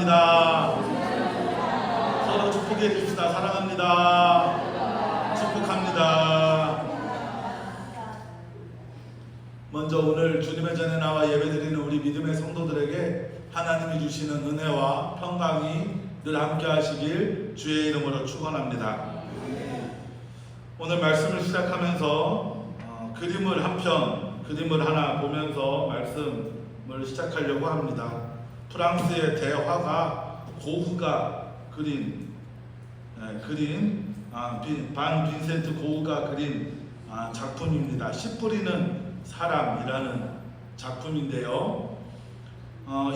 축복합니다. 서로 축복해 줍시다. 사랑합니다. 축복합니다. 먼저 오늘 주님의 전에 나와 예배드리는 우리 믿음의 성도들에게 하나님이 주시는 은혜와 평강이 늘 함께 하시길 주의 이름으로 축원합니다. 오늘 말씀을 시작하면서 그림을 하나 보면서 말씀을 시작하려고 합니다. 프랑스의 대화가 고흐가 그린 반 빈센트 고흐가 그린 작품입니다. 씨 뿌리는 사람이라는 작품인데요.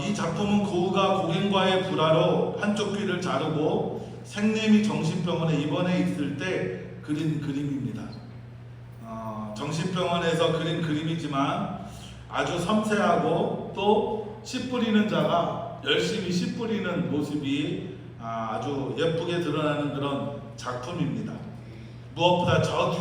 이 작품은 고흐가 고갱과의 불화로 한쪽 귀를 자르고 생내미 정신병원에 입원해 있을 때 그린 그림입니다. 정신병원에서 그린 그림이지만 아주 섬세하고 또 씨 뿌리는 자가 열심히 씨 뿌리는 모습이 아주 예쁘게 드러나는 그런 작품입니다. 무엇보다 저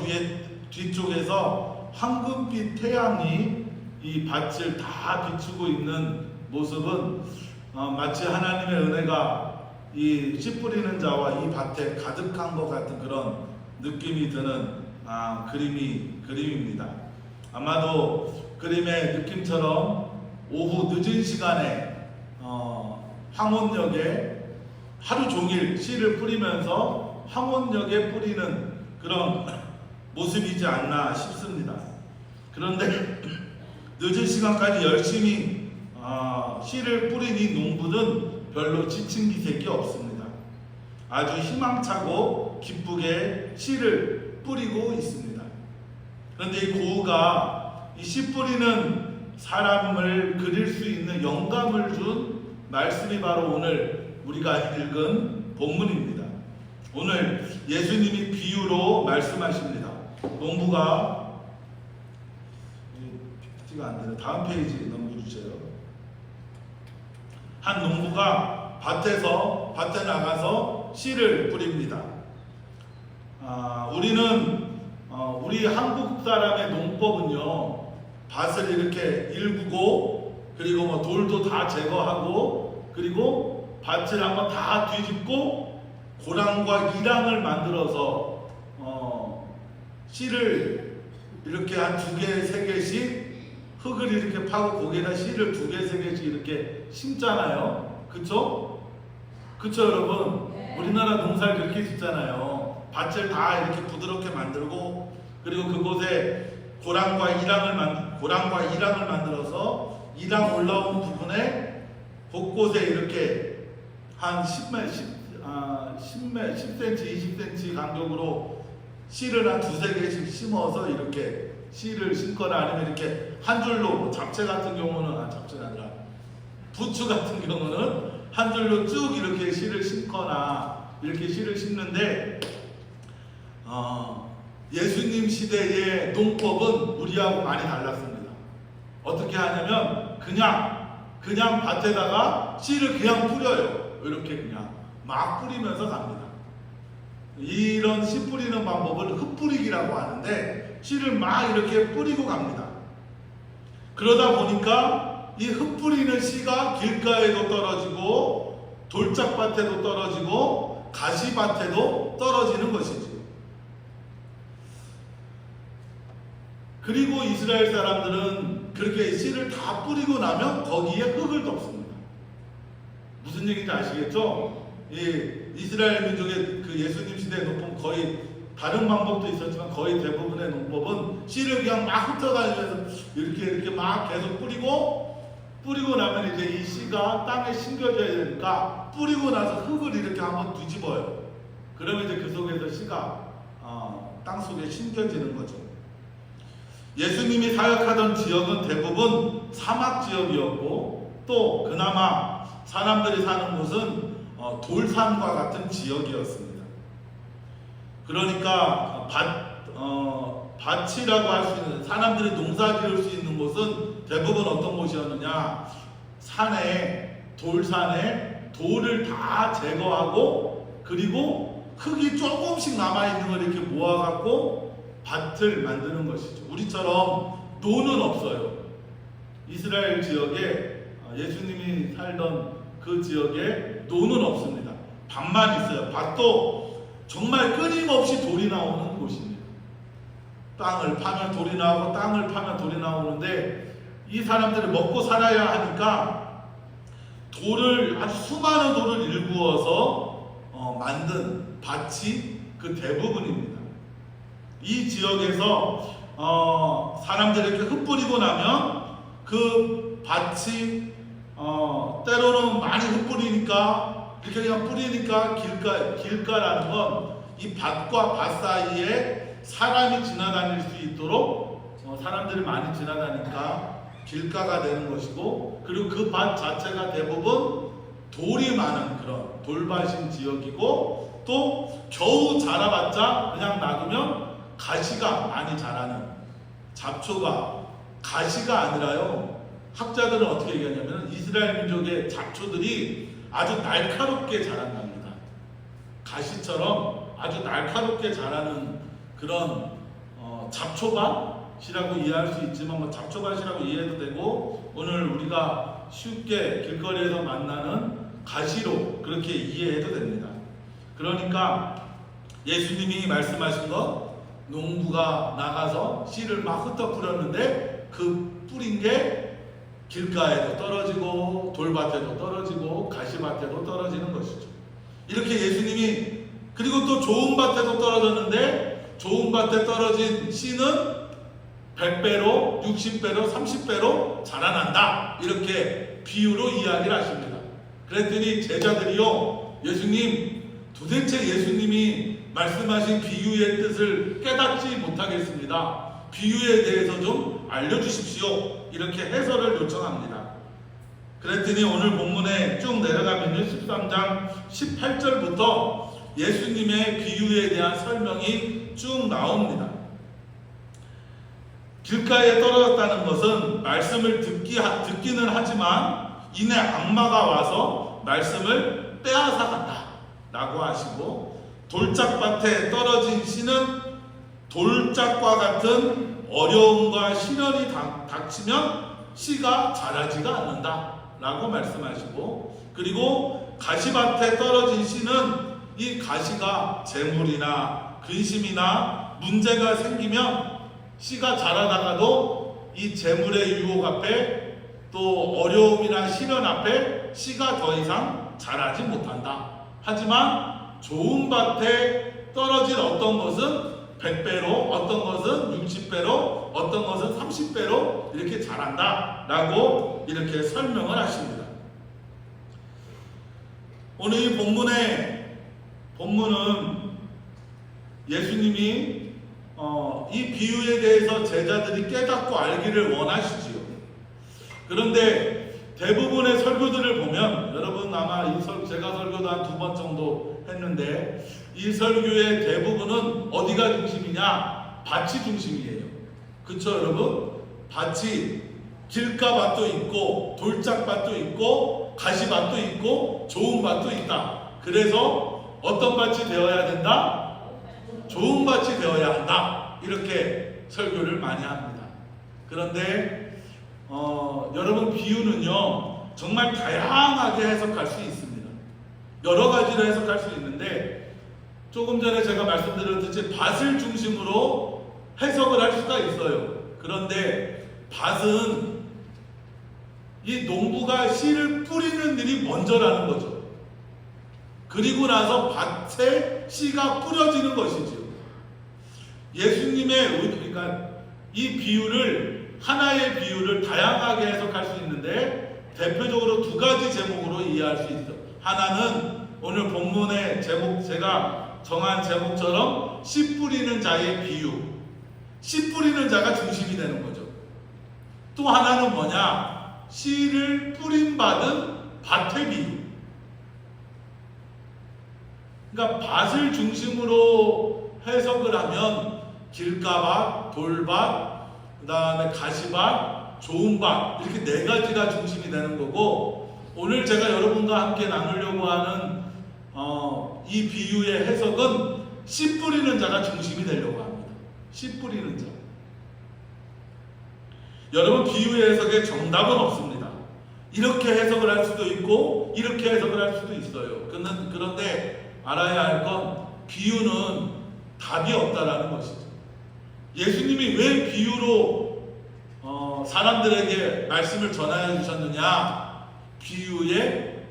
뒤쪽에서 황금빛 태양이 이 밭을 다 비추고 있는 모습은 마치 하나님의 은혜가 이 씨 뿌리는 자와 이 밭에 가득한 것 같은 그런 느낌이 드는 그림입니다. 아마도 그림의 느낌처럼 오후 늦은 시간에 황혼역에 하루 종일 씨를 뿌리면서 황혼역에 뿌리는 그런 모습이지 않나 싶습니다. 그런데 늦은 시간까지 열심히 씨를 뿌린 이 농부는 별로 지친 기색이 없습니다. 아주 희망차고 기쁘게 씨를 뿌리고 있습니다. 그런데 이 고흐가 이 씨 뿌리는 사람을 그릴 수 있는 영감을 준 말씀이 바로 오늘 우리가 읽은 본문입니다. 오늘 예수님이 비유로 말씀하십니다. 농부가 PPT가 안 되네. 다음 페이지 넘겨주세요. 한 농부가 밭에 나가서 씨를 뿌립니다. 우리 한국 사람의 농법은요, 밭을 이렇게 일구고, 그리고 돌도 다 제거하고, 그리고 밭을 한번 다 뒤집고, 고랑과 이랑을 만들어서, 씨를 이렇게 한 2개, 3개씩 흙을 이렇게 파고 거기에다 씨를 2개, 3개씩 이렇게 심잖아요. 그쵸? 그쵸, 여러분? 우리나라 농사를 그렇게 짓잖아요. 밭을 다 이렇게 부드럽게 만들고, 그리고 그곳에 고랑과 이랑을 만들어서 이랑 올라온 부분에 곳곳에 이렇게 한 10cm, 20cm 간격으로 씨를 한 2-3개씩 심어서 이렇게 씨를 심거나 아니면 이렇게 한 줄로, 잡채 같은 경우는, 잡채가 아니라 부추 같은 경우는 한 줄로 쭉 이렇게 씨를 심거나 이렇게 씨를 심는데, 예수님 시대의 농법은 우리하고 많이 달랐습니다. 어떻게 하냐면 그냥 밭에다가 씨를 그냥 뿌려요. 이렇게 그냥 막 뿌리면서 갑니다. 이런 씨 뿌리는 방법을 흩뿌리기라고 하는데 씨를 막 이렇게 뿌리고 갑니다. 그러다 보니까 이 흩뿌리는 씨가 길가에도 떨어지고 돌짝밭에도 떨어지고 가시밭에도 떨어지는 것이죠. 그리고 이스라엘 사람들은 그렇게 씨를 다 뿌리고 나면 거기에 흙을 덮습니다. 무슨 얘기인지 아시겠죠? 이스라엘 민족의 그 예수님 시대의 농법은 거의 다른 방법도 있었지만 거의 대부분의 농법은 씨를 그냥 막 흩어다니면서 이렇게 막 계속 뿌리고 나면 이제 이 씨가 땅에 심겨져야 되니까 뿌리고 나서 흙을 이렇게 한번 뒤집어요. 그러면 이제 그 속에서 씨가 땅 속에 심겨지는 거죠. 예수님이 사역하던 지역은 대부분 사막 지역이었고 또 그나마 사람들이 사는 곳은 돌산과 같은 지역이었습니다. 그러니까 밭이라고 할 수 있는, 사람들이 농사 지을 수 있는 곳은 대부분 어떤 곳이었느냐, 돌산에 돌을 다 제거하고 그리고 흙이 조금씩 남아있는 걸 이렇게 모아갖고 밭을 만드는 것이죠. 우리처럼 노는 없어요. 이스라엘 지역에 예수님이 살던 그 지역에 노는 없습니다. 밭만 있어요. 밭도 정말 끊임없이 돌이 나오는 곳입니다. 땅을 파면 돌이 나오고 땅을 파면 돌이 나오는데 이 사람들이 먹고 살아야 하니까 돌을 아주 수많은 돌을 일구어서 만든 밭이 그 대부분입니다. 이 지역에서 사람들이 이렇게 흩뿌리고 나면 그 밭이 때로는 많이 흩뿌리니까 이렇게 그냥 뿌리니까 길가라는 건 이 밭과 밭 사이에 사람이 지나다닐 수 있도록 사람들이 많이 지나다니까 길가가 되는 것이고, 그리고 그 밭 자체가 대부분 돌이 많은 그런 돌밭인 지역이고, 또 겨우 자라봤자 그냥 놔두면 가시가 많이 자라는, 잡초가 가시가 아니라요, 학자들은 어떻게 얘기하냐면 이스라엘 민족의 잡초들이 아주 날카롭게 자란답니다. 가시처럼 아주 날카롭게 자라는 그런 잡초밭이라고 이해할 수 있지만 뭐 잡초밭이라고 이해해도 되고, 오늘 우리가 쉽게 길거리에서 만나는 가시로 그렇게 이해해도 됩니다. 그러니까 예수님이 말씀하신 것, 농부가 나가서 씨를 막 흩어 뿌렸는데 그 뿌린 게 길가에도 떨어지고 돌밭에도 떨어지고 가시밭에도 떨어지는 것이죠. 이렇게 예수님이, 그리고 또 좋은 밭에도 떨어졌는데 좋은 밭에 떨어진 씨는 100배로 60배로 30배로 자라난다, 이렇게 비유로 이야기를 하십니다. 그랬더니 제자들이요, 예수님, 도대체 예수님이 말씀하신 비유의 뜻을 깨닫지 못하겠습니다. 비유에 대해서 좀 알려주십시오, 이렇게 해설을 요청합니다. 그랬더니 오늘 본문에 쭉 내려가면 13장 18절부터 예수님의 비유에 대한 설명이 쭉 나옵니다. 길가에 떨어졌다는 것은 말씀을 듣기는 하지만 이내 악마가 와서 말씀을 빼앗아 간다 라고 하시고, 돌짝밭에 떨어진 씨는 돌짝과 같은 어려움과 시련이 닥치면 씨가 자라지가 않는다 라고 말씀하시고, 그리고 가시밭에 떨어진 씨는 이 가시가 재물이나 근심이나 문제가 생기면 씨가 자라다가도 이 재물의 유혹 앞에 또 어려움이나 시련 앞에 씨가 더 이상 자라지 못한다. 하지만 좋은 밭에 떨어진 어떤 것은 100배로, 어떤 것은 60배로, 어떤 것은 30배로 이렇게 자란다 라고 이렇게 설명을 하십니다. 오늘 이 본문은 예수님이 이 비유에 대해서 제자들이 깨닫고 알기를 원하시지요. 그런데 대부분의 설교들을 보면, 여러분 아마 제가 설교도 한 2번 정도 했는데, 이 설교의 대부분은 어디가 중심이냐? 밭이 중심이에요. 그쵸 여러분? 밭이 길가밭도 있고 돌짝밭도 있고 가시밭도 있고 좋은 밭도 있다. 그래서 어떤 밭이 되어야 된다? 좋은 밭이 되어야 한다. 이렇게 설교를 많이 합니다. 그런데 여러분, 비유는요 정말 다양하게 해석할 수 있습니다. 여러 가지로 해석할 수 있는데, 조금 전에 제가 말씀드렸듯이 밭을 중심으로 해석을 할 수가 있어요. 그런데 밭은 이 농부가 씨를 뿌리는 일이 먼저라는 거죠. 그리고 나서 밭에 씨가 뿌려지는 것이죠. 예수님의 그러니까 이 비유를, 하나의 비유를 다양하게 해석할 수 있는데 대표적으로 2가지 제목으로 이해할 수 있어요. 하나는 오늘 본문의 제목, 제가 정한 제목처럼 씨 뿌리는 자의 비유, 씨 뿌리는 자가 중심이 되는 거죠. 또 하나는 뭐냐? 씨를 뿌림받은 밭의 비유. 그러니까 밭을 중심으로 해석을 하면 길가밭, 돌밭, 그 다음에 가시밭, 좋은 밭, 이렇게 4가지가 중심이 되는 거고, 오늘 제가 여러분과 함께 나누려고 하는 이 비유의 해석은 씨 뿌리는 자가 중심이 되려고 합니다. 씨 뿌리는 자. 여러분, 비유의 해석에 정답은 없습니다. 이렇게 해석을 할 수도 있고 이렇게 해석을 할 수도 있어요. 그런데 알아야 할 건 비유는 답이 없다라는 것이죠. 예수님이 왜 비유로 사람들에게 말씀을 전하여 주셨느냐? 비유의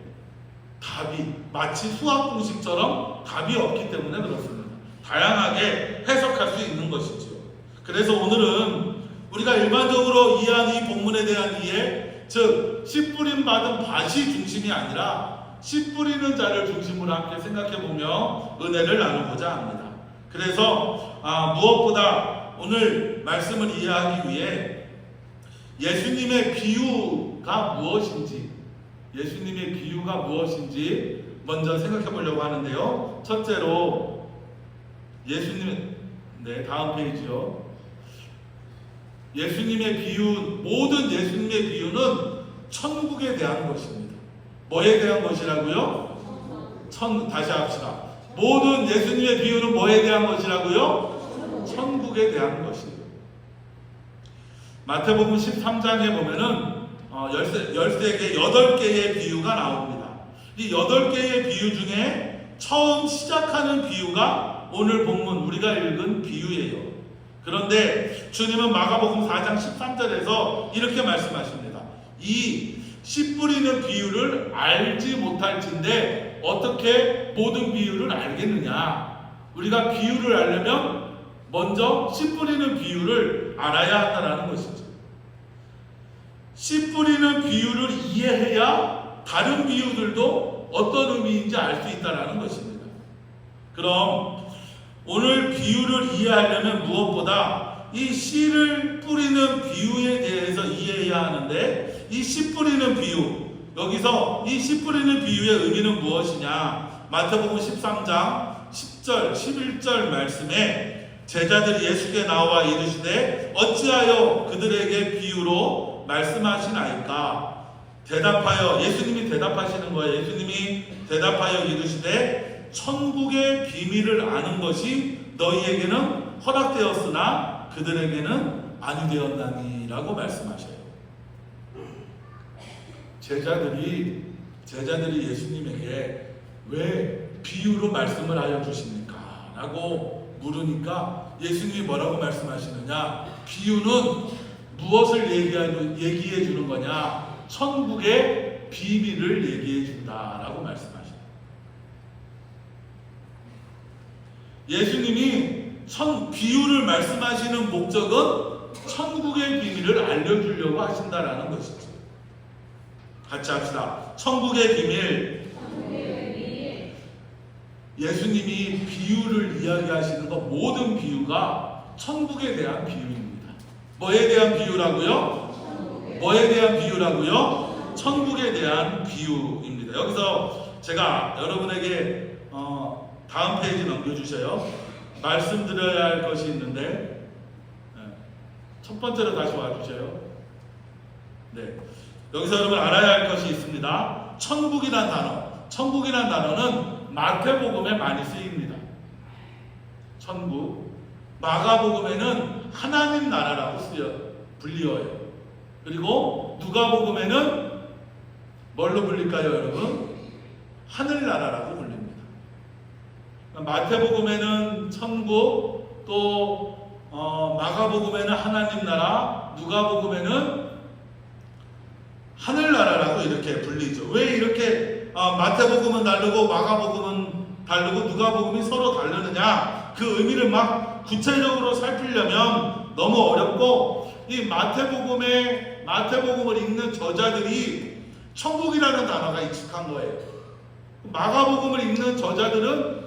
답이 마치 수학 공식처럼 답이 없기 때문에 그렇습니다. 다양하게 해석할 수 있는 것이죠. 그래서 오늘은 우리가 일반적으로 이해한 이 본문에 대한 이해, 즉 씨 뿌림 받은 밭이 중심이 아니라 씨 뿌리는 자를 중심으로 함께 생각해보며 은혜를 나누고자 합니다. 그래서 무엇보다 오늘 말씀을 이해하기 위해 예수님의 비유가 무엇인지 먼저 생각해 보려고 하는데요. 첫째로 다음 페이지요. 모든 예수님의 비유는 천국에 대한 것입니다. 뭐에 대한 것이라고요? 다시 합시다. 모든 예수님의 비유는 뭐에 대한 것이라고요? 천국에 대한 것이에요. 마태복음 13장에 보면은 8개의 비유가 나옵니다. 이 8개의 비유 중에 처음 시작하는 비유가 오늘 본문 우리가 읽은 비유예요. 그런데 주님은 마가복음 4장 13절에서 이렇게 말씀하십니다. 이 씨 뿌리는 비유를 알지 못할진데 어떻게 모든 비유를 알겠느냐? 우리가 비유를 알려면 먼저 씨 뿌리는 비유를 알아야 한다는 것이죠. 씨 뿌리는 비유를 이해해야 다른 비유들도 어떤 의미인지 알 수 있다는 것입니다. 그럼 오늘 비유를 이해하려면 무엇보다 이 씨를 뿌리는 비유에 대해서 이해해야 하는데, 이 씨 뿌리는 비유, 여기서 이 씨 뿌리는 비유의 의미는 무엇이냐? 마태복음 13장 10절 11절 말씀에 제자들이 예수께 나와 이르시되 어찌하여 그들에게 비유로 말씀하시나이까? 예수님이 대답하시는 거예요. 예수님이 대답하여 이르시되 천국의 비밀을 아는 것이 너희에게는 허락되었으나 그들에게는 아니되었나니라고 말씀하셔요. 제자들이 예수님에게 왜 비유로 말씀을 하여 주십니까? 라고 물으니까 예수님이 뭐라고 말씀하시느냐? 비유는 무엇을 얘기해 주는 거냐? 천국의 비밀을 얘기해 준다라고 말씀하셔요. 예수님이 비유를 말씀하시는 목적은 천국의 비밀을 알려주려고 하신다라는 것이죠. 같이 합시다. 천국의 비밀. 예수님이 비유를 이야기하시는 것, 모든 비유가 천국에 대한 비유입니다. 뭐에 대한 비유라고요? 뭐에 대한 비유라고요? 천국에 대한 비유입니다. 여기서 제가 여러분에게 다음 페이지 넘겨주세요. 말씀드려야 할 것이 있는데, 첫 번째로 다시 와주세요. 네, 여기서 여러분 알아야 할 것이 있습니다. 천국이란 단어는 마태복음에 많이 쓰입니다. 천국. 마가복음에는 하나님 나라라고 불리어요. 그리고 누가복음에는 뭘로 불릴까요, 여러분? 하늘나라라고 불립니다. 마태복음에는 천국, 또 마가복음에는 하나님 나라, 누가복음에는 하늘나라라고 이렇게 불리죠. 왜 이렇게 마태복음은 다르고 마가복음은 다르고 누가복음이 서로 다르느냐? 그 의미를 막 구체적으로 살피려면 너무 어렵고, 이 마태복음을 읽는 저자들이 천국이라는 단어가 익숙한 거예요. 마가복음을 읽는 독자들은,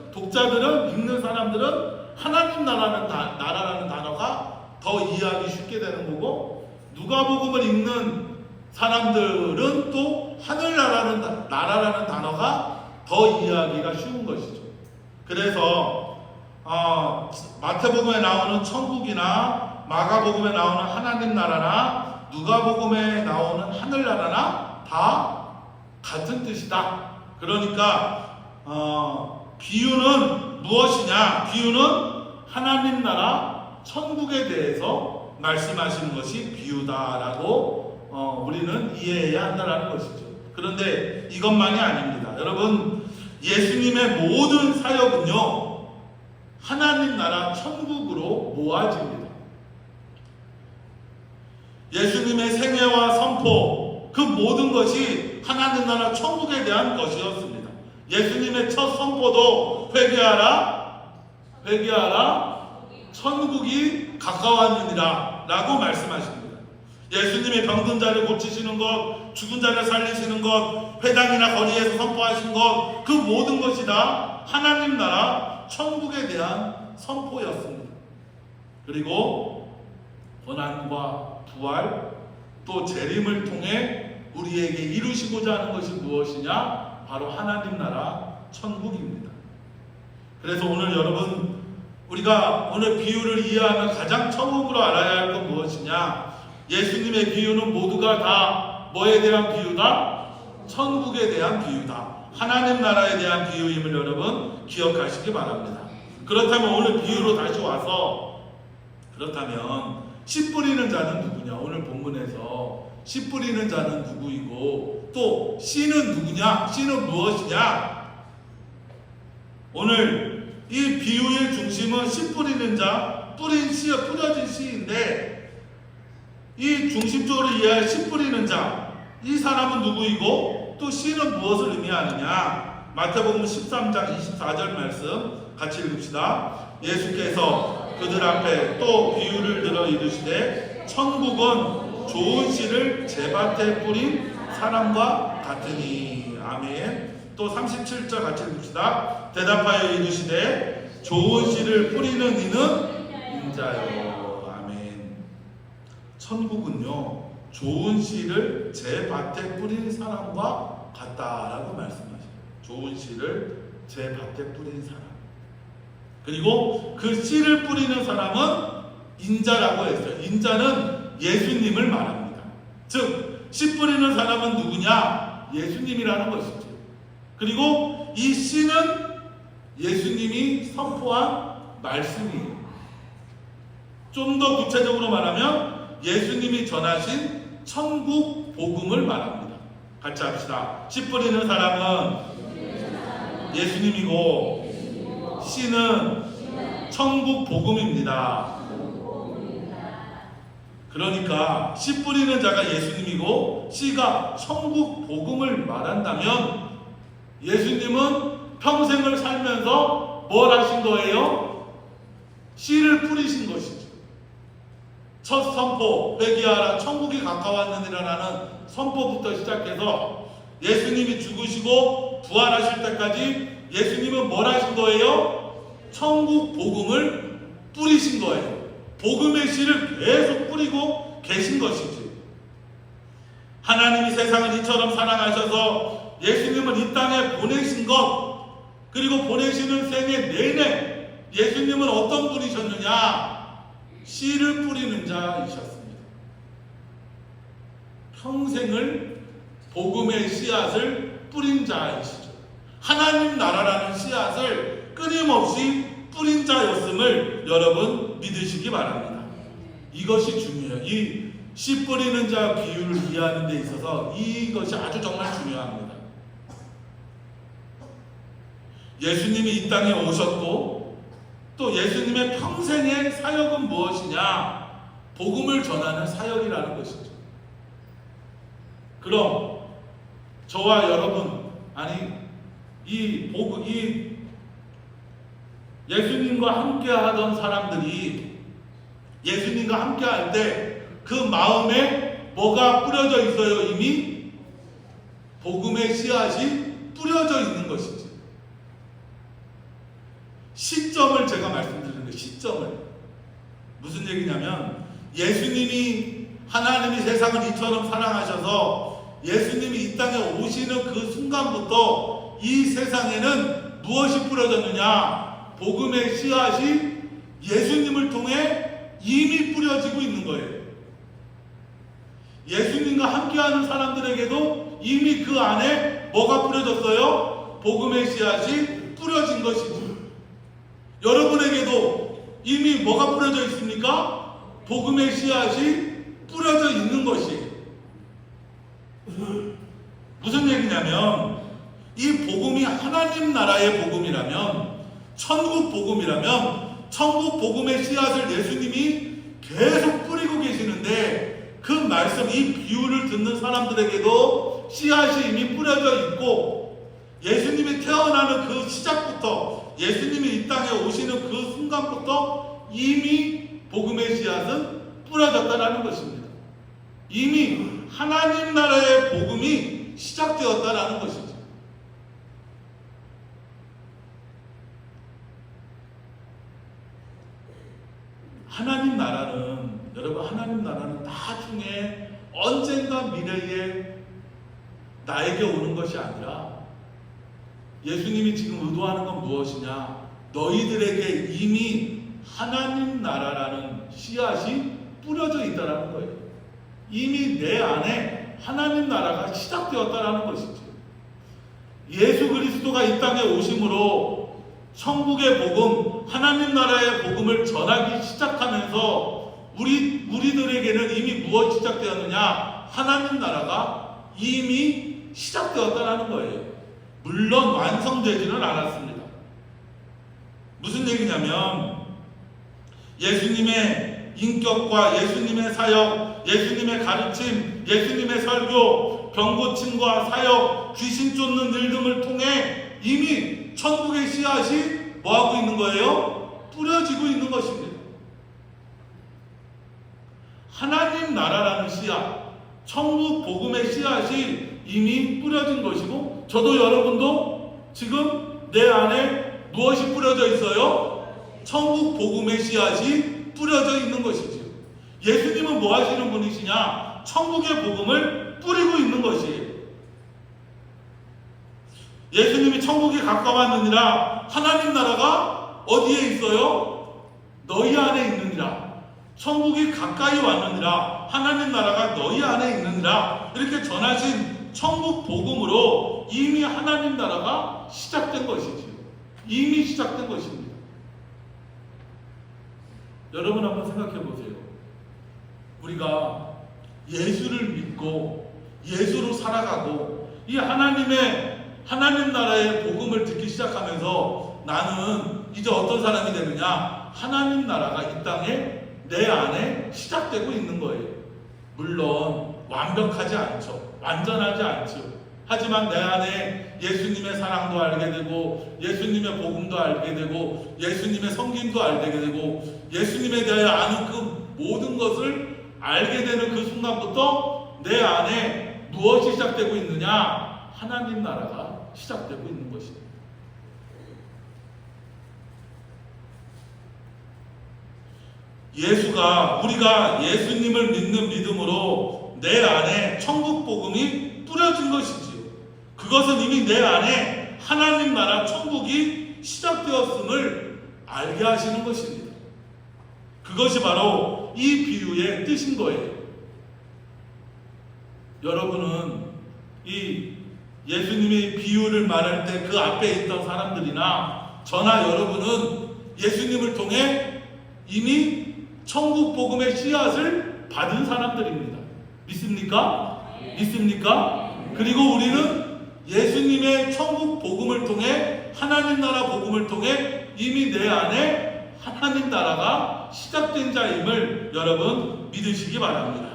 읽는 사람들은 하나님 나라라는 단어가 더 이해하기 쉽게 되는 거고, 누가복음을 읽는 사람들은 또 하늘나라라는 단어가 더 이해하기가 쉬운 것이죠. 그래서 마태복음에 나오는 천국이나 마가복음에 나오는 하나님 나라나 누가복음에 나오는 하늘나라나 다 같은 뜻이다. 그러니까 비유는 무엇이냐? 비유는 하나님 나라 천국에 대해서 말씀하시는 것이 비유다라고 우리는 이해해야 한다는 것이죠. 그런데 이것만이 아닙니다. 여러분, 예수님의 모든 사역은요, 하나님 나라 천국으로 모아집니다. 예수님의 생애와 선포, 그 모든 것이 하나님 나라 천국에 대한 것이었습니다. 예수님의 첫 선포도 회개하라, 천국이 가까웠느니라 라고 말씀하십니다. 예수님의 병든 자를 고치시는 것, 죽은 자를 살리시는 것, 회당이나 거리에서 선포하신 것, 그 모든 것이 다 하나님 나라 천국에 대한 선포였습니다. 그리고 고난과 부활, 또 재림을 통해 우리에게 이루시고자 하는 것이 무엇이냐? 바로 하나님 나라 천국입니다. 그래서 오늘 여러분, 우리가 오늘 비유를 이해하면 가장 처음으로 알아야 할 건 무엇이냐? 예수님의 비유는 모두가 다 뭐에 대한 비유다? 천국에 대한 비유다. 하나님 나라에 대한 비유임을 여러분 기억하시기 바랍니다. 그렇다면 오늘 비유로 다시 와서, 그렇다면 씨 뿌리는 자는 누구냐? 오늘 본문에서 씨 뿌리는 자는 누구이고 또 씨는 누구냐? 씨는 무엇이냐? 오늘 이 비유의 중심은 씨 뿌리는 자, 뿌린 씨, 뿌려진 씨인데, 이 중심적으로 이해할 씨 뿌리는 자, 이 사람은 누구이고 또 씨는 무엇을 의미하느냐? 마태복음 13장 24절 말씀 같이 읽읍시다. 예수께서 그들 앞에 또 비유를 들어 이르시되 천국은 좋은 씨를 제밭에 뿌린 사람과 같으니. 아멘. 또 37절 같이 읽읍시다. 대답하여 이르시되 좋은 씨를 뿌리는 이는 인자요. 아멘. 천국은요, 좋은 씨를 제 밭에 뿌린 사람과 같다라고 말씀하십니다. 좋은 씨를 제 밭에 뿌린 사람. 그리고 그 씨를 뿌리는 사람은 인자라고 했어요. 인자는 예수님을 말합니다. 즉, 씨 뿌리는 사람은 누구냐? 예수님이라는 것이죠. 그리고 이 씨는 예수님이 선포한 말씀이에요. 좀 더 구체적으로 말하면 예수님이 전하신 천국 복음을 말합니다. 같이 합시다. 씨 뿌리는 사람은 예수님이고 씨는 천국 복음입니다. 그러니까 씨 뿌리는 자가 예수님이고 씨가 천국 복음을 말한다면 예수님은 평생을 살면서 뭘 하신 거예요? 씨를 뿌리신 것이죠. 첫 선포, 회개하라, 천국이 가까웠느니라라는 선포부터 시작해서 예수님이 죽으시고 부활하실 때까지 예수님은 뭘 하신 거예요? 천국 복음을 뿌리신 거예요. 복음의 씨를 계속 뿌리고 계신 것이지. 하나님이 세상을 이처럼 사랑하셔서 예수님을 이 땅에 보내신 것, 그리고 보내시는 생애 내내 예수님은 어떤 분이셨느냐? 씨를 뿌리는 자이셨습니다. 평생을 복음의 씨앗을 뿌린 자이시죠. 하나님 나라라는 씨앗을 끊임없이 뿌린 자였음을 여러분 믿으시기 바랍니다. 이것이 중요해요. 이 씨 뿌리는 자 비유를 이해하는 데 있어서 이것이 아주 정말 중요합니다. 예수님이 이 땅에 오셨고 또 예수님의 평생의 사역은 무엇이냐? 복음을 전하는 사역이라는 것이죠. 그럼 저와 여러분, 아니 이 예수님과 함께 하던 사람들이 예수님과 함께 할 때 그 마음에 뭐가 뿌려져 있어요? 이미 복음의 씨앗이 뿌려져 있는 것이지. 시점을 제가 말씀드리는 거예요. 시점을. 무슨 얘기냐면 예수님이, 하나님이 세상을 이처럼 사랑하셔서 예수님이 이 땅에 오시는 그 순간부터 이 세상에는 무엇이 뿌려졌느냐? 복음의 씨앗이 예수님을 통해 이미 뿌려지고 있는 거예요. 예수님과 함께하는 사람들에게도 이미 그 안에 뭐가 뿌려졌어요? 복음의 씨앗이 뿌려진 것이죠. 여러분에게도 이미 뭐가 뿌려져 있습니까? 복음의 씨앗이 뿌려져 있는 것이에요. 무슨 얘기냐면 이 복음이 하나님 나라의 복음이라면, 천국 복음이라면, 천국 복음의 씨앗을 예수님이 계속 뿌리고 계시는데, 그 말씀, 이 비유를 듣는 사람들에게도 씨앗이 이미 뿌려져 있고, 예수님이 태어나는 그 시작부터, 예수님이 이 땅에 오시는 그 순간부터 이미 복음의 씨앗은 뿌려졌다라는 것입니다. 이미 하나님 나라의 복음이 시작되었다라는 것이죠. 하나님 나라는, 여러분, 하나님 나라는 나중에 언젠가 미래에 나에게 오는 것이 아니라, 예수님이 지금 의도하는 건 무엇이냐? 너희들에게 이미 하나님 나라라는 씨앗이 뿌려져 있다라는 거예요. 이미 내 안에 하나님 나라가 시작되었다라는 것이죠. 예수 그리스도가 이 땅에 오심으로 천국의 복음, 하나님 나라의 복음을 전하기 시작하면서 우리들에게는 이미 무엇이 시작되었느냐? 하나님 나라가 이미 시작되었다는 거예요. 물론 완성되지는 않았습니다. 무슨 얘기냐면 예수님의 인격과 예수님의 사역, 예수님의 가르침, 예수님의 설교, 병고침과 사역, 귀신 쫓는 일 등을 통해 이미 천국의 씨앗이 뭐하고 있는 거예요? 뿌려지고 있는 것입니다. 하나님 나라라는 씨앗, 천국 복음의 씨앗이 이미 뿌려진 것이고, 저도 여러분도 지금 내 안에 무엇이 뿌려져 있어요? 천국 복음의 씨앗이 뿌려져 있는 것이지요. 예수님은 뭐 하시는 분이시냐? 천국의 복음을 뿌리고 있는 것이에요. 예수님이 천국이 가까웠느니라, 하나님 나라가 어디에 있어요? 너희 안에 있느니라. 천국이 가까이 왔느니라, 하나님 나라가 너희 안에 있느니라, 이렇게 전하신 천국 복음으로 이미 하나님 나라가 시작된 것이지요. 이미 시작된 것입니다. 여러분 한번 생각해 보세요. 우리가 예수를 믿고 예수로 살아가고 이 하나님 나라의 복음을 듣기 시작하면서 나는 이제 어떤 사람이 되느냐? 하나님 나라가 이 땅에 내 안에 시작되고 있는 거예요. 물론 완벽하지 않죠. 완전하지 않죠. 하지만 내 안에 예수님의 사랑도 알게 되고, 예수님의 복음도 알게 되고, 예수님의 성김도 알게 되고, 예수님에 대하여 아는 그 모든 것을 알게 되는 그 순간부터 내 안에 무엇이 시작되고 있느냐? 하나님 나라가 시작되고 있는 것입니다. 우리가 예수님을 믿는 믿음으로 내 안에 천국 복음이 뿌려진 것이지요. 그것은 이미 내 안에 하나님 나라 천국이 시작되었음을 알게 하시는 것입니다. 그것이 바로 이 비유의 뜻인 거예요. 여러분은 이 예수님이 비유를 말할 때 그 앞에 있던 사람들이나 저나 여러분은 예수님을 통해 이미 천국 복음의 씨앗을 받은 사람들입니다. 믿습니까? 믿습니까? 그리고 우리는 예수님의 천국 복음을 통해, 하나님 나라 복음을 통해 이미 내 안에 하나님 나라가 시작된 자임을 여러분 믿으시기 바랍니다.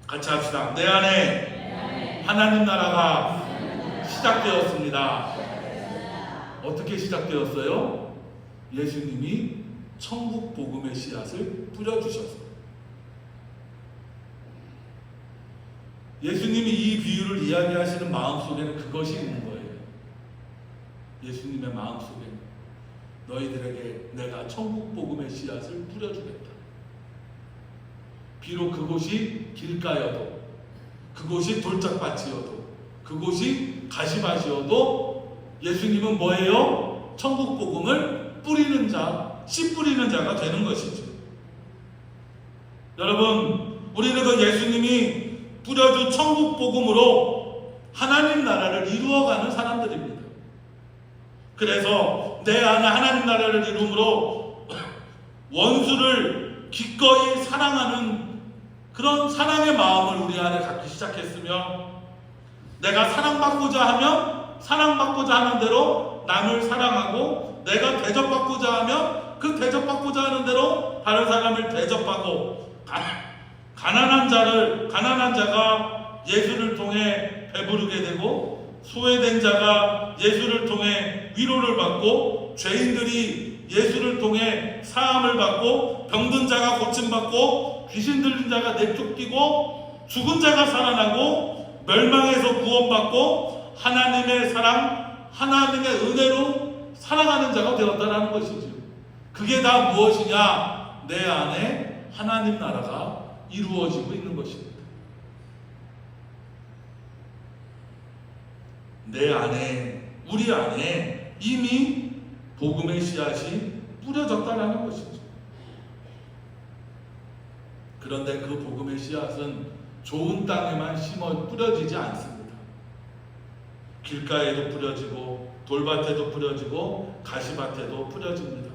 같이 합시다. 내 안에 하나님 나라가 시작되었습니다. 어떻게 시작되었어요? 예수님이 천국 복음의 씨앗을 뿌려주셨어요. 예수님이 이 비유를 이야기하시는 마음속에는 그것이 있는 거예요. 예수님의 마음속에는 너희들에게 내가 천국 복음의 씨앗을 뿌려주겠다. 비록 그곳이 길가여도, 그곳이 돌짝밭이어도, 그곳이 가시밭이어도 예수님은 뭐예요? 천국 복음을 뿌리는 자, 씨 뿌리는 자가 되는 것이죠. 여러분, 우리는 그 예수님이 뿌려준 천국 복음으로 하나님 나라를 이루어가는 사람들입니다. 그래서 내 안에 하나님 나라를 이루므로 원수를 기꺼이 사랑하는 그런 사랑의 마음을 우리 안에 갖기 시작했으며, 내가 사랑받고자 하면 사랑받고자 하는 대로 남을 사랑하고, 내가 대접받고자 하면 그 대접받고자 하는 대로 다른 사람을 대접하고, 가난한 자가 예수를 통해 배부르게 되고, 소외된 자가 예수를 통해 위로를 받고, 죄인들이 예수를 통해 사함을 받고, 병든 자가 고침받고, 귀신 들린 자가 내쫓기고, 죽은 자가 살아나고, 멸망에서 구원받고, 하나님의 사랑, 하나님의 은혜로 살아가는 자가 되었다는 것이죠. 그게 다 무엇이냐? 내 안에 하나님 나라가 이루어지고 있는 것입니다. 내 안에, 우리 안에 이미 복음의 씨앗이 뿌려졌다는 것이죠. 그런데 그 복음의 씨앗은 좋은 땅에만 심어 뿌려지지 않습니다. 길가에도 뿌려지고, 돌밭에도 뿌려지고, 가시밭에도 뿌려집니다.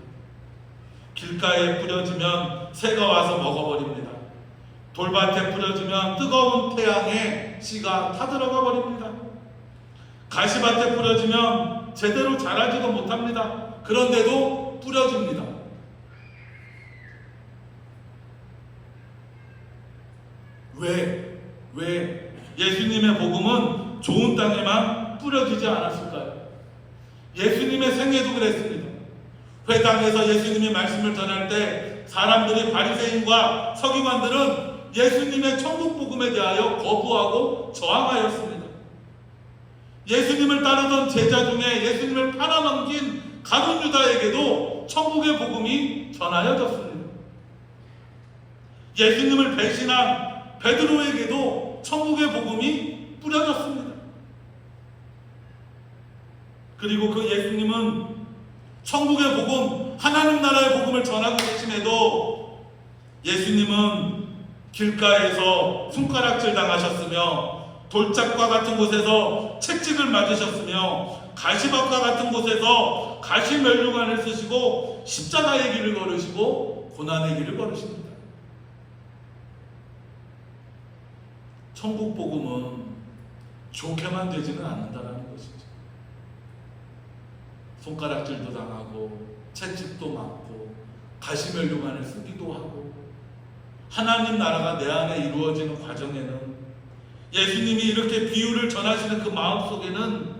길가에 뿌려지면 새가 와서 먹어버립니다. 돌밭에 뿌려지면 뜨거운 태양에 씨가 타들어가 버립니다. 가시밭에 뿌려지면 제대로 자라지도 못합니다. 그런데도 뿌려집니다. 왜 예수님의 복음은 좋은 땅에만 뿌려지지 않았을까요? 예수님의 생애도 그랬습니다. 회당에서 예수님이 말씀을 전할 때 사람들이, 바리새인과 서기관들은 예수님의 천국 복음에 대하여 거부하고 저항하였습니다. 예수님을 따르던 제자 중에 예수님을 팔아넘긴 가룟 유다에게도 천국의 복음이 전하여졌습니다. 예수님을 배신한 베드로에게도 천국의 복음이 뿌려졌습니다. 그리고 그 예수님은 천국의 복음, 하나님 나라의 복음을 전하고 계심에도 예수님은 길가에서 손가락질 당하셨으며, 돌짝과 같은 곳에서 채찍을 맞으셨으며, 가시밭과 같은 곳에서 가시면류관을 쓰시고 십자가의 길을 걸으시고 고난의 길을 걸으십니다. 천국 복음은 좋게만 되지는 않는다는 것이죠. 손가락질도 당하고, 채찍도 맞고, 가시면류관을 쓰기도 하고, 하나님 나라가 내 안에 이루어지는 과정에는, 예수님이 이렇게 비유를 전하시는 그 마음속에는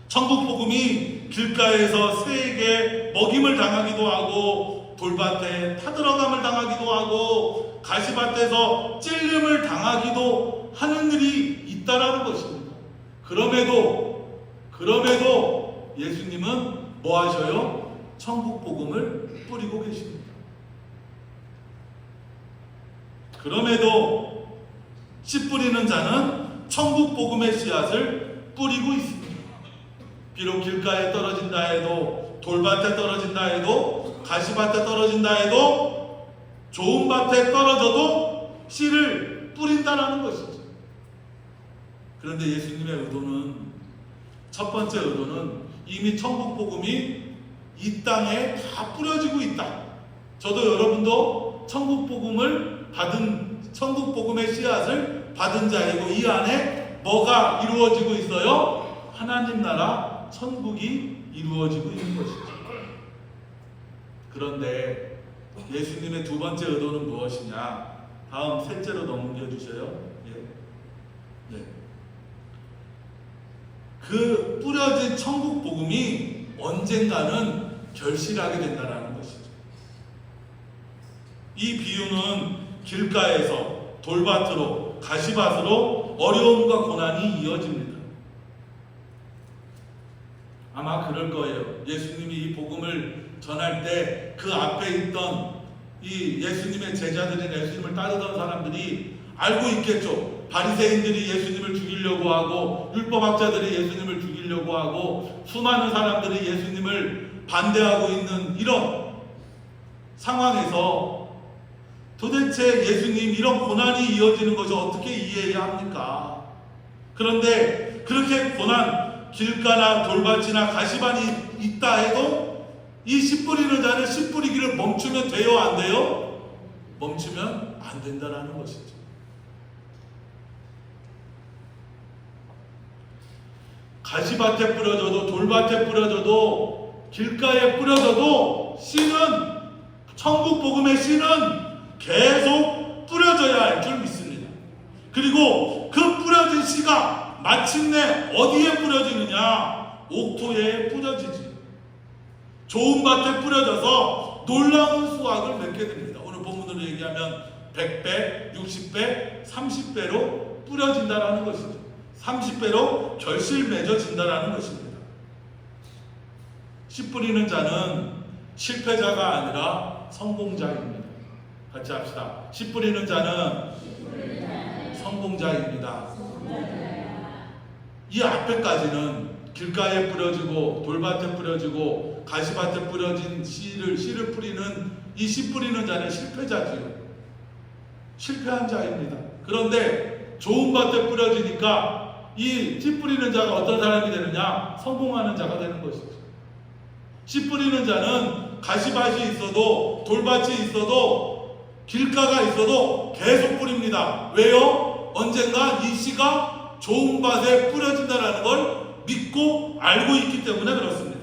천국 복음이 길가에서 새에게 먹임을 당하기도 하고, 돌밭에 타들어감을 당하기도 하고, 가시밭에서 찔림을 당하기도 하는 일이 있다라는 것입니다. 그럼에도 예수님은 뭐 하셔요? 천국 복음을 뿌리고 계십니다. 그럼에도 씨 뿌리는 자는 천국 복음의 씨앗을 뿌리고 있습니다. 비록 길가에 떨어진다 해도, 돌밭에 떨어진다 해도, 가시밭에 떨어진다 해도, 좋은 밭에 떨어져도 씨를 뿌린다라는 것이죠. 그런데 예수님의 의도는, 첫 번째 의도는 이미 천국 복음이 이 땅에 다 뿌려지고 있다. 저도 여러분도 천국 복음을 받은, 천국 복음의 씨앗을 받은 자이고, 이 안에 뭐가 이루어지고 있어요? 하나님 나라 천국이 이루어지고 있는 것이죠. 그런데 예수님의 두 번째 의도는 무엇이냐? 다음 셋째로 넘겨주세요. 네. 그 뿌려진 천국 복음이 언젠가는 결실하게 된다는 것이죠. 이 비유는 길가에서 돌밭으로, 가시밭으로 어려움과 고난이 이어집니다. 아마 그럴 거예요. 예수님이 이 복음을 전할 때 그 앞에 있던 이 예수님의 제자들인, 예수님을 따르던 사람들이 알고 있겠죠. 바리새인들이 예수님을 죽이려고 하고, 율법학자들이 예수님을 죽이려고 하고, 수많은 사람들이 예수님을 반대하고 있는 이런 상황에서 도대체 예수님 이런 고난이 이어지는 것을 어떻게 이해해야 합니까? 그런데 그렇게 고난, 길가나 돌밭이나 가시밭이 있다 해도 이 씨 뿌리는 자는 씨 뿌리기를 멈추면 돼요, 안 돼요? 멈추면 안 된다라는 것이죠. 가시밭에 뿌려져도 돌밭에 뿌려져도 길가에 뿌려져도 씨는, 천국 복음의 씨는 계속 뿌려져야 할 줄 믿습니다. 그리고 그 뿌려진 씨가 마침내 어디에 뿌려지느냐? 옥토에 뿌려지지. 좋은 밭에 뿌려져서 놀라운 수확을 맺게 됩니다. 오늘 본문으로 얘기하면 100배, 60배, 30배로 뿌려진다라는 것이죠. 30배로 결실 맺어진다라는 것입니다. 씨 뿌리는 자는 실패자가 아니라 성공자입니다. 같이 합시다. 씨 뿌리는 자는 성공자입니다. 이 앞에까지는 길가에 뿌려지고 돌밭에 뿌려지고 가시밭에 뿌려진 씨를 뿌리는 이 씨 뿌리는 자는 실패자지요. 실패한 자입니다. 그런데 좋은 밭에 뿌려지니까 이 씨 뿌리는 자가 어떤 사람이 되느냐? 성공하는 자가 되는 것이죠. 씨 뿌리는 자는 가시밭이 있어도 돌밭이 있어도 길가가 있어도 계속 뿌립니다. 왜요? 언젠가 이 씨가 좋은 밭에 뿌려진다는 걸 믿고 알고 있기 때문에 그렇습니다.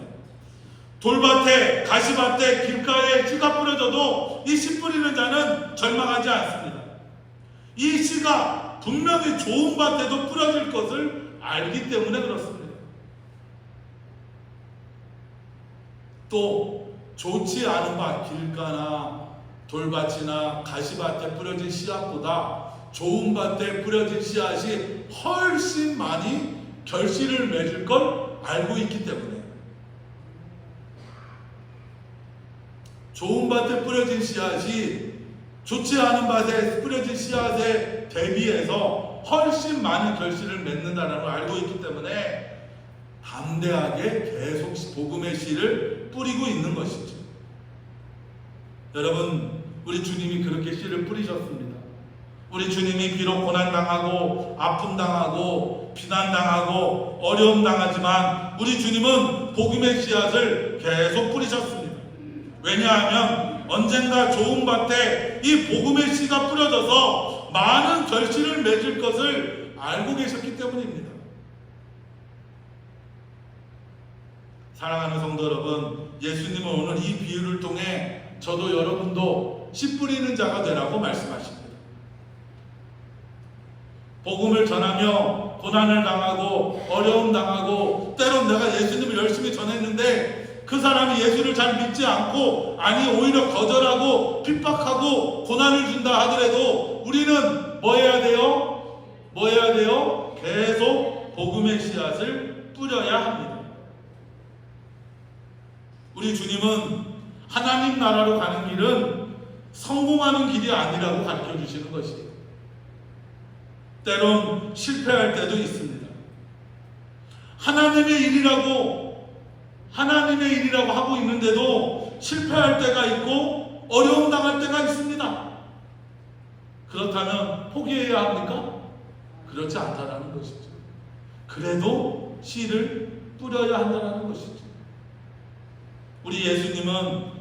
돌밭에, 가시밭에, 길가에 씨가 뿌려져도 이 씨 뿌리는 자는 절망하지 않습니다. 이 씨가 분명히 좋은 밭에도 뿌려질 것을 알기 때문에 그렇습니다. 또 좋지 않은 밭, 길가나 돌밭이나 가시밭에 뿌려진 씨앗보다 좋은 밭에 뿌려진 씨앗이 훨씬 많이 결실을 맺을 걸 알고 있기 때문에, 좋은 밭에 뿌려진 씨앗이 좋지 않은 밭에 뿌려진 씨앗에 대비해서 훨씬 많은 결실을 맺는다는 걸 알고 있기 때문에 담대하게 계속 복음의 씨를 뿌리고 있는 것이죠. 여러분, 우리 주님이 그렇게 씨를 뿌리셨습니다. 우리 주님이 비록 고난당하고 아픔당하고 비난당하고 어려움당하지만 우리 주님은 복음의 씨앗을 계속 뿌리셨습니다. 왜냐하면 언젠가 좋은 밭에 이 복음의 씨가 뿌려져서 많은 결실을 맺을 것을 알고 계셨기 때문입니다. 사랑하는 성도 여러분, 예수님은 오늘 이 비유를 통해 저도 여러분도 씨 뿌리는 자가 되라고 말씀하십니다. 복음을 전하며 고난을 당하고 어려움 당하고 때론 내가 예수님을 열심히 전했는데 그 사람이 예수를 잘 믿지 않고, 아니 오히려 거절하고 핍박하고 고난을 준다 하더라도 우리는 뭐 해야 돼요? 뭐 해야 돼요? 계속 복음의 씨앗을 뿌려야 합니다. 우리 주님은 하나님 나라로 가는 길은 성공하는 길이 아니라고 가르쳐 주시는 것이에요. 때론 실패할 때도 있습니다. 하나님의 일이라고 하고 있는데도 실패할 때가 있고 어려움 당할 때가 있습니다. 그렇다면 포기해야 합니까? 그렇지 않다라는 것이죠. 그래도 씨를 뿌려야 한다는 것이죠. 우리 예수님은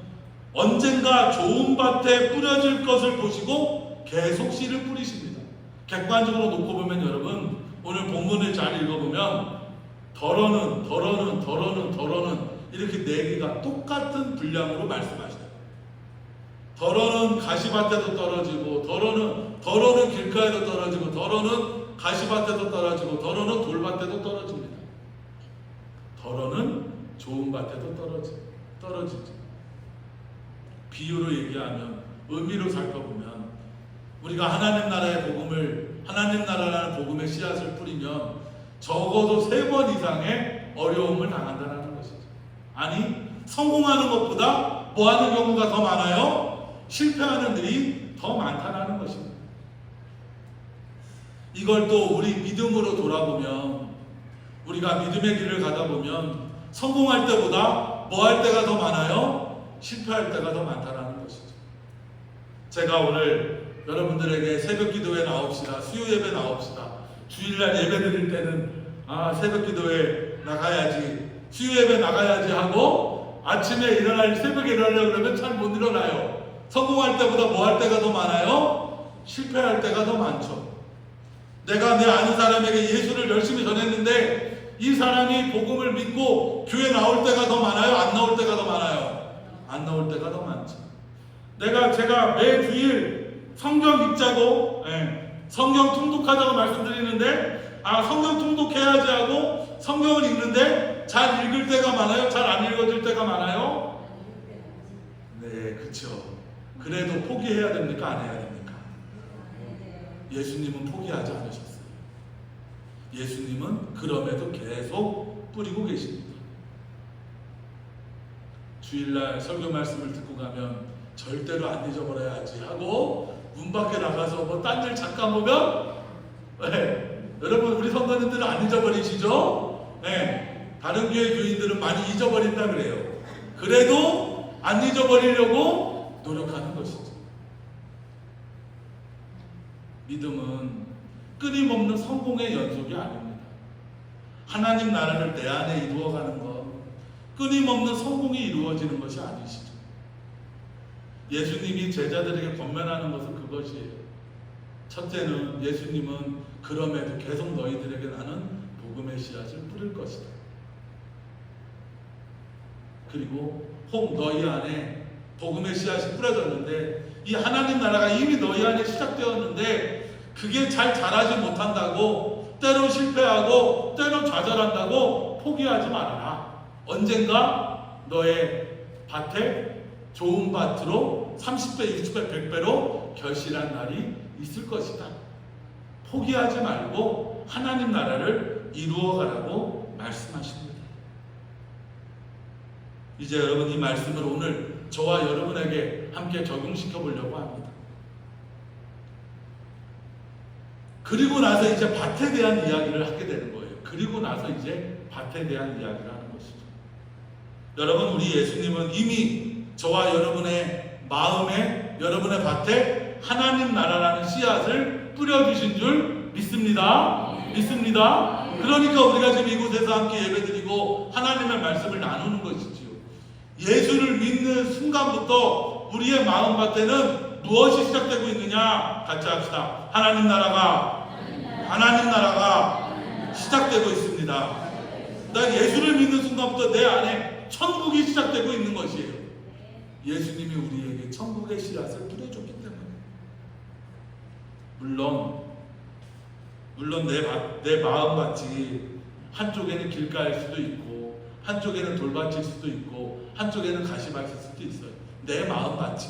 언젠가 좋은 밭에 뿌려질 것을 보시고 계속 씨를 뿌리십니다. 객관적으로 놓고 보면 여러분, 오늘 본문을 잘 읽어보면 덜어는 이렇게 네 개가 똑같은 분량으로 말씀하시죠. 덜어는 가시밭에도 떨어지고, 덜어는 길가에도 떨어지고, 덜어는 가시밭에도 떨어지고, 덜어는 돌밭에도 떨어집니다. 덜어는 좋은 밭에도 떨어지죠. 비유로 얘기하면, 의미로 살펴보면, 우리가 하나님 나라라는 복음의 씨앗을 뿌리면 적어도 3번 이상의 어려움을 당한다는 것이죠. 아니, 성공하는 것보다 뭐 하는 경우가 더 많아요? 실패하는 일이 더 많다는 것입니다. 이걸 또 우리 믿음으로 돌아보면, 우리가 믿음의 길을 가다 보면 성공할 때보다 뭐 할 때가 더 많아요? 실패할 때가 더 많다는 것이죠. 제가 오늘 여러분들에게 새벽 기도회 나옵시다, 수요 예배 나옵시다, 주일날 예배 드릴 때는 새벽 기도회 나가야지, 수요 예배 나가야지 하고 아침에 새벽에 일어나려고 그러면 잘 못 일어나요. 성공할 때보다 뭐 할 때가 더 많아요? 실패할 때가 더 많죠. 내가 내 아는 사람에게 예수를 열심히 전했는데 이 사람이 복음을 믿고 교회 나올 때가 더 많아요? 안 나올 때가 더 많아요? 안 나올 때가 더 많죠. 제가 매주일 성경 읽자고, 성경 통독하자고 말씀드리는데, 성경 통독해야지 하고 성경을 읽는데 잘 읽을 때가 많아요? 잘 안 읽어질 때가 많아요? 네, 그쵸. 그래도 포기해야 됩니까? 안 해야 됩니까? 예수님은 포기하지 않으셨어요. 예수님은 그럼에도 계속 뿌리고 계십니다. 주일날 설교 말씀을 듣고 가면 절대로 안 잊어버려야지 하고 문 밖에 나가서 뭐 딴 일 잠깐 보면, 여러분 우리 성도님들은 안 잊어버리시죠? 다른 교회 교인들은 많이 잊어버린다 그래요. 그래도 안 잊어버리려고 노력하는 것이죠. 믿음은 끊임없는 성공의 연속이 아닙니다. 하나님 나라를 내 안에 이루어가는 것, 끊임없는 성공이 이루어지는 것이 아니시죠. 예수님이 제자들에게 권면하는 것은 그것이에요. 첫째는 예수님은 그럼에도 계속 너희들에게 나는 복음의 씨앗을 뿌릴 것이다. 그리고 혹 너희 안에 복음의 씨앗이 뿌려졌는데 이 하나님 나라가 이미 너희 안에 시작되었는데 그게 잘 자라지 못한다고, 때로 실패하고 때로 좌절한다고 포기하지 말아라. 언젠가 너의 밭에 좋은 밭으로 30배, 60배, 100배로 결실한 날이 있을 것이다. 포기하지 말고 하나님 나라를 이루어가라고 말씀하십니다. 이제 여러분 이 말씀을 오늘 저와 여러분에게 함께 적용시켜 보려고 합니다. 그리고 나서 이제 밭에 대한 이야기를 하게 되는 거예요. 그리고 나서 이제 밭에 대한 이야기를 하는 것이죠. 여러분 우리 예수님은 이미 저와 여러분의 마음에, 여러분의 밭에 하나님 나라라는 씨앗을 뿌려주신 줄 믿습니다. 믿습니다. 그러니까 우리가 지금 이곳에서 함께 예배드리고 하나님의 말씀을 나누는 것이지요. 예수를 믿는 순간부터 우리의 마음밭에는 무엇이 시작되고 있느냐? 같이 합시다. 하나님 나라가 시작되고 있습니다. 나 예수를 믿는 순간부터 내 안에 천국이 시작되고 있는 것이에요. 예수님이 우리에게 천국의 씨앗을 뿌려줬기 때문에. 물론 내 마음밭이 한쪽에는 길가일 수도 있고 한쪽에는 돌밭일 수도 있고 한쪽에는 가시밭일 수도 있어요. 내 마음밭이.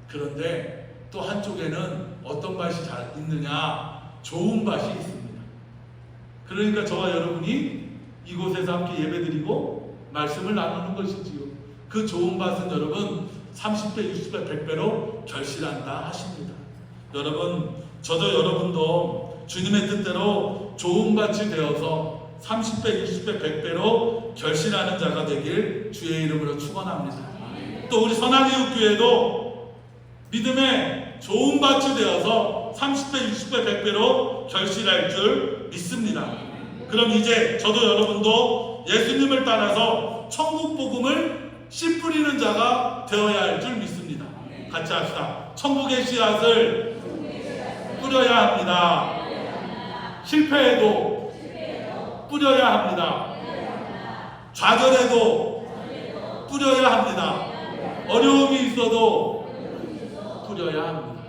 그런데 또 한쪽에는 어떤 밭이 잘 있느냐? 좋은 밭이 있습니다. 그러니까 저와 여러분이 이곳에서 함께 예배드리고 말씀을 나누는 것이지요. 그 좋은 밭은 여러분 30배, 60배, 100배로 결실한다 하십니다. 여러분, 저도 여러분도 주님의 뜻대로 좋은 밭이 되어서 30배, 60배, 100배로 결실하는 자가 되길 주의 이름으로 축원합니다. 또 우리 선한이웃교회도 믿음의 좋은 밭이 되어서 30배, 60배, 100배로 결실할 줄 믿습니다. 그럼 이제 저도 여러분도 예수님을 따라서 천국 복음을 씨 뿌리는 자가 되어야 할 줄 믿습니다. 같이 합시다. 천국의 씨앗을 뿌려야 합니다. 실패해도 뿌려야 합니다. 좌절해도 뿌려야 합니다. 어려움이 있어도 뿌려야 합니다.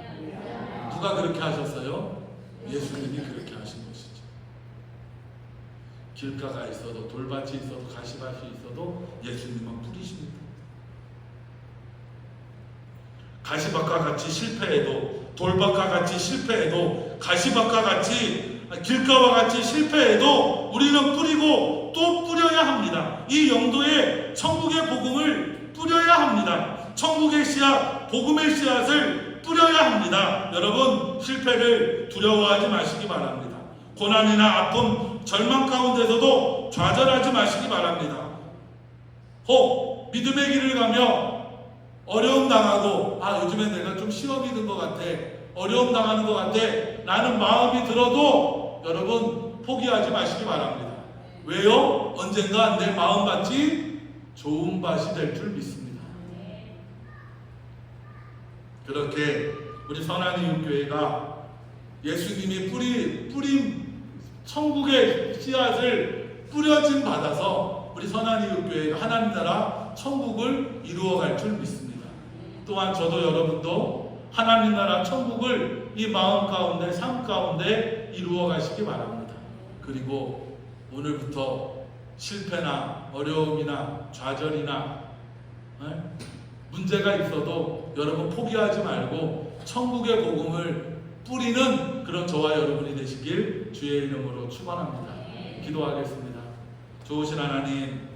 누가 그렇게 하셨어요? 예수님이 그렇게 하신 것이죠. 길가가 있어도 돌밭이 있어도 가시밭이 있어도 예수님은 뿌리십니다. 가시밭과 같이 실패해도, 돌밭과 같이 실패해도, 가시밭과 같이 길가와 같이 실패해도 우리는 뿌리고 또 뿌려야 합니다. 이 영도에 천국의 복음을 뿌려야 합니다. 천국의 씨앗, 복음의 씨앗을 뿌려야 합니다. 여러분, 실패를 두려워하지 마시기 바랍니다. 고난이나 아픔, 절망 가운데서도 좌절하지 마시기 바랍니다. 혹 믿음의 길을 가며 어려움 당하고, 요즘에 내가 좀 시험이 든 것 같아, 어려움 당하는 것 같아 라는 마음이 들어도 여러분 포기하지 마시기 바랍니다. 왜요? 언젠가 내 마음밭이 좋은 밭이 될 줄 믿습니다. 그렇게 우리 선한이웃교회가 예수님이 뿌린 천국의 씨앗을 뿌려진 받아서 우리 선한이웃교회가 하나님 나라 천국을 이루어갈 줄 믿습니다. 또한 저도 여러분도 하나님 나라 천국을 이 마음 가운데 삶 가운데 이루어 가시기 바랍니다. 그리고 오늘부터 실패나 어려움이나 좌절이나 문제가 있어도 여러분 포기하지 말고 천국의 복음을 뿌리는 그런 저와 여러분이 되시길 주의 이름으로 축원합니다. 기도하겠습니다. 좋으신 하나님,